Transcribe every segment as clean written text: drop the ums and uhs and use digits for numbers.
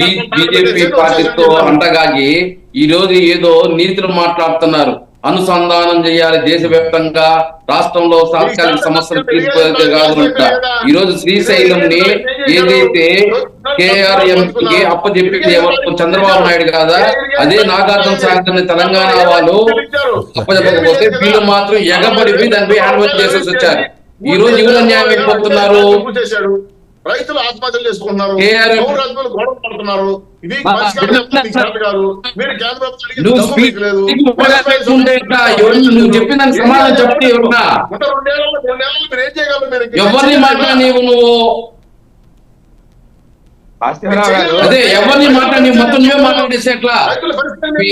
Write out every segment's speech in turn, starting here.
BJP పార్టీతో అంటగాగి ఈ రోజు ఏదో నీతులు మాట్లాడుతున్నారు. అనుసంధానం చేయాలి దేశవ్యాప్తంగా, రాష్ట్రంలో తాత్కాలిక సమస్యలు తీర్చిపోతే కాకుండా ఈ రోజు శ్రీశైలం ని ఏదైతే కేఆర్ఎంకి అప్పచెప్పింది ఎవరు? చంద్రబాబు నాయుడు కాదా? అదే నాగార్జున సాగర్ తెలంగాణ వాళ్ళు అప్పచెప్పకపోతే వీళ్ళు మాత్రం ఎగబడిపోయి దానిపై హ్యాండ్ చేసేసి వచ్చారు. ఈ రోజు ఎవరు న్యాయం అయిపోతున్నారు? రైతులు ఆత్మహత్యలు చేసుకుంటున్నారు, గొడవ పడుతున్నారు. ఇది నువ్వు చెప్పిన సమాధానం చెప్పి మీరు ఏం చేయగలరు? ఎవరిని మాట్లాడి నువ్వు అదే ఎవరిని మాట్లాడి మొత్తం నువ్వే మాట్లాడేసి ఎట్లా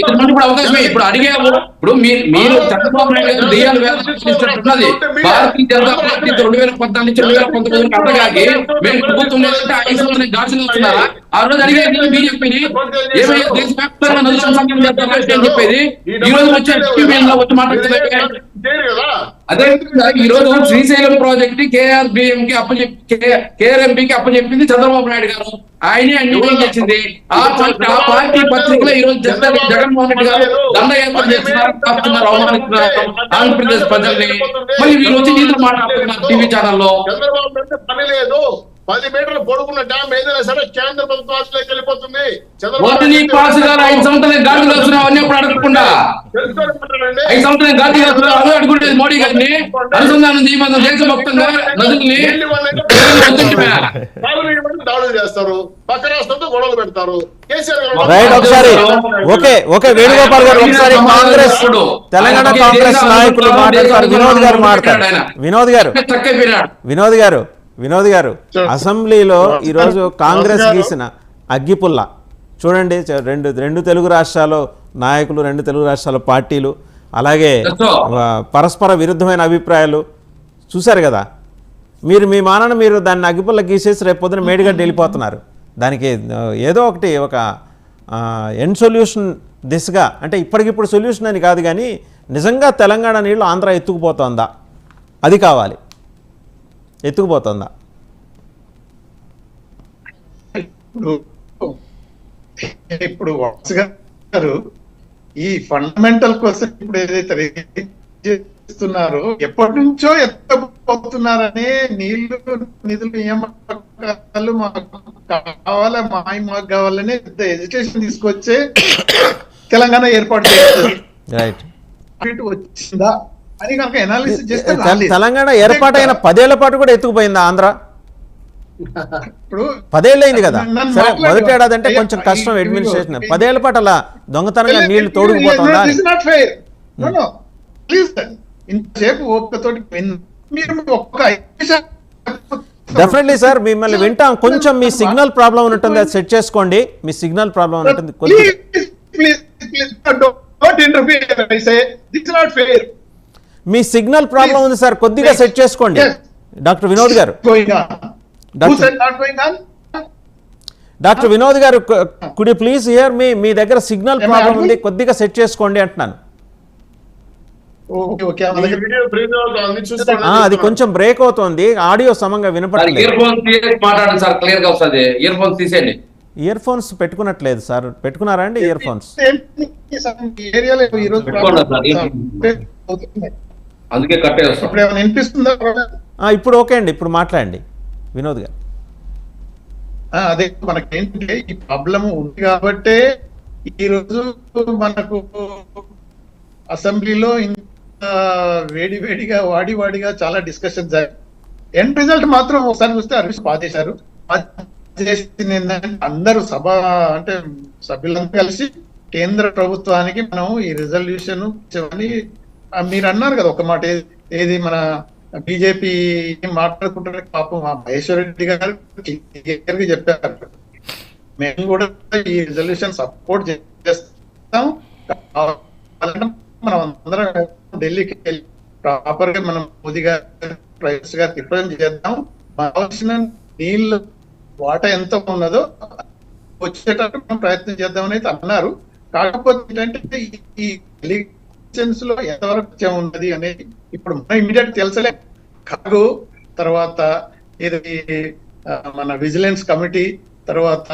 ఇప్పుడు అవకాశమే. ఇప్పుడు అడిగాము. ఇప్పుడు మీరు చంద్రబాబు నాయుడు గారు దెయ్యాలు వేస్తున్నది భారతీయ జనతా పార్టీ 2014 నుంచి 2019 అట్టగాకి మేము ప్రభుత్వం లేదంటే 5 సంవత్సరాలు గాడ్సులు వస్తున్నారా? ఆ రోజు అడిగేది బీజేపీని ఏమైనా దేశవ్యాప్తంగా నది సంసారం చేస్తారంటే అని చెప్పేది ఈ రోజు వచ్చి మాట్లాడుతున్నారు. అదే ఈ రోజు శ్రీశైలం ప్రాజెక్ట్ కేఆర్బిఎంకి కేఆర్ఎంపీకి అప్పచెప్పింది చంద్రబాబు నాయుడు గారు. ఆయనే అన్యాయం చేసింది. ఆ పార్టీ పత్రికలో ఈ రోజు జగన్మోహన్ రెడ్డి గారు దండయాత్ర చేస్తున్నారు, అవమానిస్తున్నారు ఆంధ్రప్రదేశ్ ప్రజల్ని. మళ్ళీ వీళ్ళు వచ్చి నీతులు మాట్లాడుతున్నారు టీవీ ఛానల్లో. చంద్రబాబు పని లేదు. 10 మీటర్లు పొడుగున్న డ్యామ్ ఏదైనా సరే కేంద్ర ప్రభుత్వానికి వెళ్ళిపోతుంది. 5 సంవత్సరాలు గాలి వస్తున్నావు అన్నీ ఎప్పుడు అడగకుండా 5 సంవత్సరాలు గాలి వస్తున్నావు అదే అడుగుంటేది మోడీ గారిని అనుసంధానం చేయమని దేశవ్యాప్తంగా నదుల్ని దాడులు చేస్తారు, పక్క రాష్ట్రంతో గొడవలు పెడతారు. ఓకే వేణుగోపాల్ గారు ఒకసారి కాంగ్రెస్ తెలంగాణ కాంగ్రెస్ నాయకులు మాట్లాడతారు. వినోద్ గారు అసెంబ్లీలో ఈరోజు కాంగ్రెస్ గీసిన అగ్గిపుల్ల చూడండి. రెండు తెలుగు రాష్ట్రాల నాయకులు, 2 తెలుగు రాష్ట్రాల పార్టీలు, అలాగే పరస్పర విరుద్ధమైన అభిప్రాయాలు చూశారు కదా. మీ మానాన మీరు దాన్ని అగ్గిపుల్ల గీసేసి రేపు పొద్దున మేడిగడ్డ వెళ్ళిపోతున్నారు. దానికి ఏదో ఒకటి ఒక ఎండ్ సొల్యూషన్ దిశగా, అంటే ఇప్పటికిప్పుడు సొల్యూషన్ అని కాదు కానీ నిజంగా తెలంగాణ నీళ్ళు ఆంధ్ర ఎత్తుకుపోతుందా? అది కావాలి. ఎత్తుకుపోతుందా? ఇప్పుడు గారు ఈ ఫండమెంటల్ క్వశ్చన్ ఇప్పుడు ఏదైతే చేస్తున్నారో ఎప్పటి నుంచో ఎత్తపోతున్నారనే నిధులు నియామకాలు మాకు కావాలా, మాకు కావాలని పెద్ద ఎడ్యుకేషన్ తీసుకొచ్చే తెలంగాణ ఏర్పాటు చేస్తుంది. వచ్చిందా అని కనుక ఎనాలిసిస్ చేస్తే తెలంగాణ ఏర్పాటైన 10 ఏళ్ల పాటు కూడా ఎత్తుకుపోయిందా ఆంధ్ర? ఇప్పుడు 10 ఏళ్ళు అయింది కదా. సరే మొదటి ఏడాది అంటే కొంచెం కష్టం అడ్మినిస్ట్రేషన్. 10 ఏళ్ల పాటు అలా దొంగతనంగా నీళ్లు తోడుకుపోతుందా? ఇంతసేపు ఓపికతోటి డెఫినెట్లీ సార్ మిమ్మల్ని వింటాం. కొంచెం మీ సిగ్నల్ ప్రాబ్లం ఉంటుంది, అది సెట్ చేసుకోండి. మీ సిగ్నల్ ప్రాబ్లం ఉంటుంది. మీ సిగ్నల్ ప్రాబ్లం ఉంది సార్, కొద్దిగా సెట్ చేసుకోండి. డాక్టర్ వినోద్ గారు కుడ్ యూ ప్లీజ్ హియర్ మీ దగ్గర సిగ్నల్ ప్రాబ్లం ఉంది, కొద్దిగా సెట్ చేసుకోండి అంటున్నాను. అది కొంచెం బ్రేక్ అవుతుంది, ఆడియో సమంగా వినపడలేదు. ఇయర్ ఫోన్స్ పెట్టుకున్నట్లేదు సార్. పెట్టుకున్నారా అండి ఇయర్ ఫోన్స్? ఇప్పుడు ఓకే అండి, ఇప్పుడు మాట్లాడండి వినోద్ గారు. అదే మనకేంటంటే ఈ ప్రాబ్లం ఉంది కాబట్టే ఈరోజు మనకు అసెంబ్లీలో ఇంత వేడిగా వాడిగా చాలా డిస్కషన్ జరిగాయి. ఎండ్ రిజల్ట్ మాత్రం ఒకసారి చూస్తే హరీష్ పాదేశారు. చేసింది ఏంటంటే అందరూ అంటే సభ్యులంతా కలిసి కేంద్ర ప్రభుత్వానికి మనం ఈ రిజల్యూషన్ మీరు అన్నారు కదా ఒక మాట, ఏది మన బీజేపీ మాట్లాడుకుంటున్న పాపం మా మహేశ్వర్ రెడ్డి గారు క్లియర్గా చెప్పారు, మేము కూడా ఈ రిజల్యూషన్ సపోర్ట్ చేస్తాం. మనం అందరం ఢిల్లీకి వెళ్ళి ప్రాపర్ గా మనం మోదీ గారు ప్రైమ్ గారికి రిప్రజెంట్ చేద్దాం. కావాల్సిన నీళ్ళు వాటా ఎంత ఉన్నదో వచ్చేటట్టు మనం ప్రయత్నం చేద్దామని అయితే అన్నారు. కాకపోతే ఏంటంటే ఈ ఎలక్షన్స్ లో ఎంతవరకు ఉన్నది అనేది ఇప్పుడు మనం ఇమీడియట్ తెలుసలే. కాదు తర్వాత ఇది మన విజిలెన్స్ కమిటీ, తర్వాత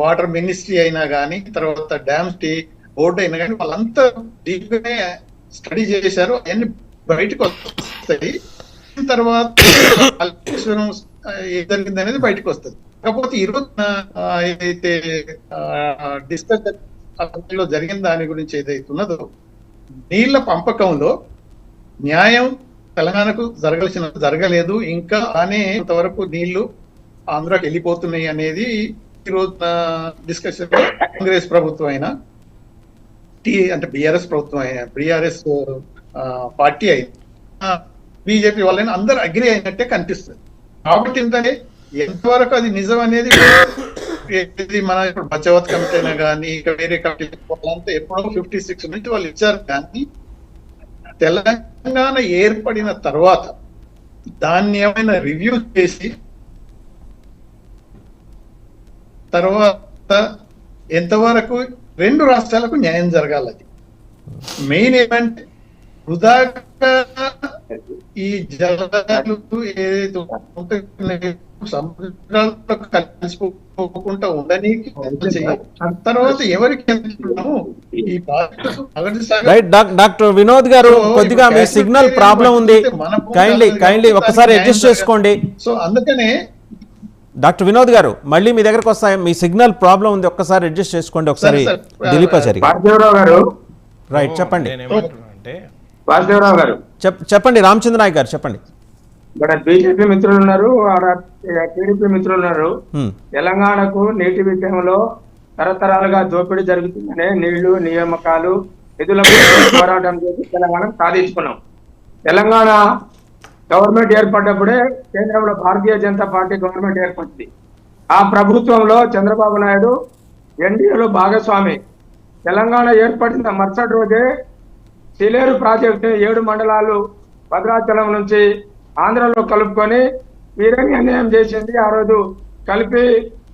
వాటర్ మినిస్ట్రీ అయినా కానీ, తర్వాత డ్యామ్స్ బోర్డు అయినా కానీ, వాళ్ళంతా డీప్ గానే స్టడీ చేశారు. అవన్నీ బయటకు వస్తాయి. తర్వాత ఏం జరిగింది అనేది బయటకు వస్తుంది. కాకపోతే ఈరోజు ఏదైతే డిస్కషన్ లో జరిగిన దాని గురించి ఏదైతే ఉన్నదో, నీళ్ల పంపకంలో న్యాయం తెలంగాణకు జరగలేదు. ఇంకా అనేంతవరకు నీళ్లు ఆంధ్రాకి వెళ్ళిపోతున్నాయి అనేది ఈరోజు డిస్కషన్ కాంగ్రెస్ ప్రభుత్వం అయినా, అంటే బీఆర్ఎస్ ప్రభుత్వం అయినా, బీఆర్ఎస్ పార్టీ అయినా, బీజేపీ వాళ్ళైనా అందరూ అగ్రి అయినట్టే కనిపిస్తుంది. కాబట్టి ఏంటంటే ఎంతవరకు అది నిజం అనేది మన ఇప్పుడు బచావత్ కమిటీ అయినా కానీ, ఇక వేరే కమిటీ వాళ్ళంతా ఎప్పుడో 56 నుంచి వాళ్ళు ఇచ్చారు. కానీ తెలంగాణ ఏర్పడిన తర్వాత దాన్ని ఏమైనా రివ్యూ చేసి తర్వాత ఎంతవరకు 2 రాష్ట్రాలకు న్యాయం జరగాలి. అది మెయిన్ ఏమంటే వృధాగా ఈ జలాలు ఏదైతే ఉంటున్నాయో సముద్రాలతో కలిసిపోకుండా ఉండని తర్వాత ఎవరికి ఈ రైట్. డాక్టర్ వినోద్ గారు, కొద్దిగా మీ సిగ్నల్ ప్రాబ్లం ఉంది, కైండ్లీ ఒకసారి అడ్జస్ట్ చేసుకోండి. సో అందుకనే డాక్టర్ వినోద్ గారు మళ్ళీ మీ దగ్గరకు వస్తాయి. మీ సిగ్నల్ ప్రాబ్లం ఉంది, ఒక్కసారి అడ్జస్ట్ చేసుకోండి. ఒకసారి దిలీపాచారి గారు రైట్ చెప్పండి. వాసుదేవరావు గారు చెప్పండి. రామచంద్ర నాయక్ గారు చెప్పండి. ఇక్కడ బీజేపీ మిత్రులు ఉన్నారు, టీడీపీ మిత్రులు ఉన్నారు. తెలంగాణకు నీటి విషయంలో తరతరాలుగా దోపిడీ జరుగుతుందనే నీళ్లు, నియామకాలు, నిధులకు పోరాటం చేసి తెలంగాణ సాధించుకున్నాం. తెలంగాణ గవర్నమెంట్ ఏర్పడ్డప్పుడే కేంద్రంలో భారతీయ జనతా పార్టీ గవర్నమెంట్ ఏర్పడింది. ఆ ప్రభుత్వంలో చంద్రబాబు నాయుడు ఎన్డీఏలో భాగస్వామి. తెలంగాణ ఏర్పడిన మరుసటి రోజే సిలేరు ప్రాజెక్టు 7 మండలాలు భద్రాచలం నుంచి ఆంధ్రలో కలుపుకొని వీరని అన్యాయం చేసింది. ఆ రోజు కలిపి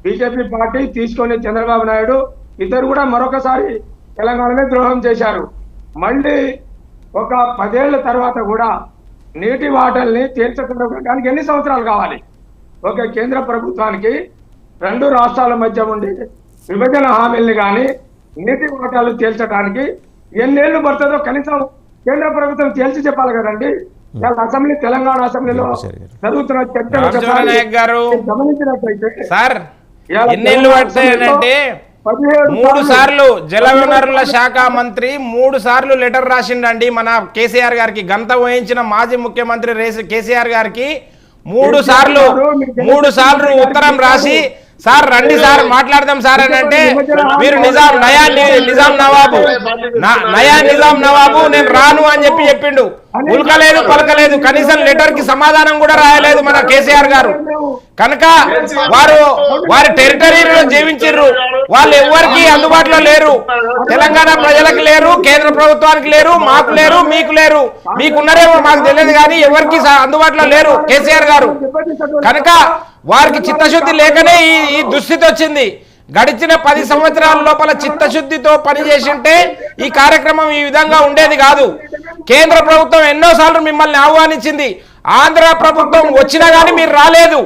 బీజేపీ పార్టీ తీసుకొని చంద్రబాబు నాయుడు ఇద్దరు కూడా మరొకసారి తెలంగాణలో ద్రోహం చేశారు. మళ్ళీ ఒక 10 ఏళ్ల తర్వాత కూడా నీటి వాటల్ని తీర్చడానికి ఎన్ని సంవత్సరాలు కావాలి? ఒక కేంద్ర ప్రభుత్వానికి 2 రాష్ట్రాల మధ్య ఉండి విభజన హామీల్ని కానీ నీటి వాటాలు తేల్చడానికి ఎన్నేళ్లు పడుతుందో కనీసం కేంద్ర ప్రభుత్వం తేల్చి చెప్పాలి కదండి. అసెంబ్లీ, తెలంగాణ అసెంబ్లీలో జరుగుతున్న చర్చలు గమనించినట్లయితే సార్ ఎన్నేళ్లు పడతాయంటే 3 సార్లు జలవనరుల శాఖ మంత్రి 3 సార్లు లెటర్ రాసిండండి మన కేసీఆర్ గారికి. గంత వహించిన మాజీ ముఖ్యమంత్రి కేసీఆర్ గారికి 3 సార్లు ఉత్తరం రాసి సార్ రండి సార్ మాట్లాడదాం సార్ అని అంటే మీరు నిజాం నవాబు నేను రాను అని చెప్పిండు. ఉల్కలేదు పలకలేదు, కనీసం లెటర్ కి సమాధానం కూడా రాయలేదు మన కేసీఆర్ గారు. కనుక వారి టెరిటరీలో జీవించారు. వాళ్ళు ఎవరికి అందుబాటులో లేరు. తెలంగాణ ప్రజలకు లేరు, కేంద్ర ప్రభుత్వానికి లేరు, మాకు లేరు, మీకు లేరు. మీకున్నారేమో మాకు తెలియదు కానీ ఎవరికి అందుబాటులో లేరు కేసీఆర్ గారు. కనుక వారికి చిత్తశుద్ధి లేకనే ఈ దుస్థితి వచ్చింది. గడిచిన 10 సంవత్సరాల లోపల చిత్తశుద్ధితో పనిచేసింటే ఈ కార్యక్రమం ఈ విధంగా ఉండేది కాదు. కేంద్ర ప్రభుత్వం ఎన్నోసార్లు మిమ్మల్ని ఆహ్వానించింది. ఆంధ్ర ప్రభుత్వం వచ్చినా కానీ మీరు రాలేదు.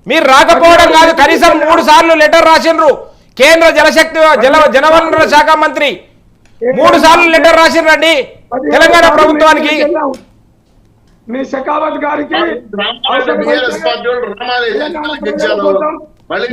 మీరు రాకపోవడం కాదు, కనీసం 3 సార్లు లెటర్ రాసిండ్రు. కేంద్ర జలవనరుల శాఖ మంత్రి 3 సార్లు లెటర్ రాసిండ్రండి తెలంగాణ ప్రభుత్వానికి. మీ శెకావత్ గారికి మళ్ళీ